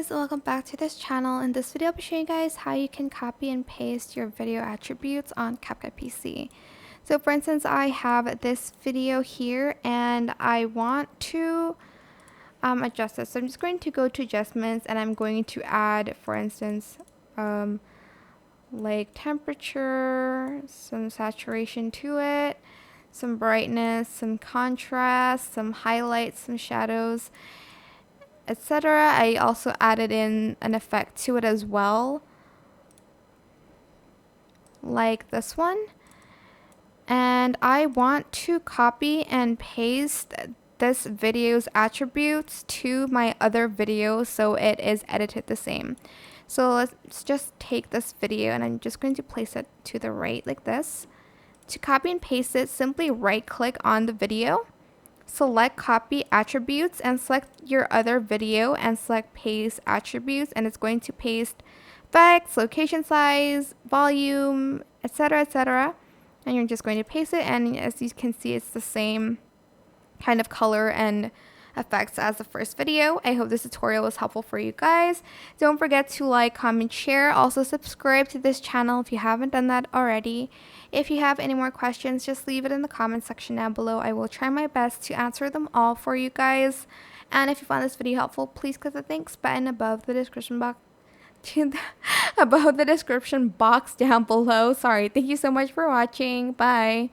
guys, welcome back to this channel. In this video I'll be showing you guys how you can copy and paste your video attributes on CapCut PC. So for instance, I have this video here and I want to adjust it. So I'm just going to go to adjustments and I'm going to add, for instance, like temperature, some saturation to it, some brightness, some contrast, some highlights, some shadows, etc. I also added in an effect to it as well, like this one. And I want to copy and paste this video's attributes to my other video so it is edited the same. So let's just take this video and I'm just going to place it to the right like this. To copy and paste it, simply right click on the video, select copy attributes and select your other video and select paste attributes, and it's going to paste effects, location size, volume, etc, etc. And you're just going to paste it, and as you can see, it's the same kind of color and effects as the first video. I hope this tutorial was helpful for you guys. Don't forget to like, comment, share. Also subscribe to this channel if you haven't done that already. If you have any more questions, just leave it in the comment section down below. I will try my best to answer them all for you guys. And if you found this video helpful, please click the thanks button above the description box down below. Sorry. Thank you so much for watching. Bye.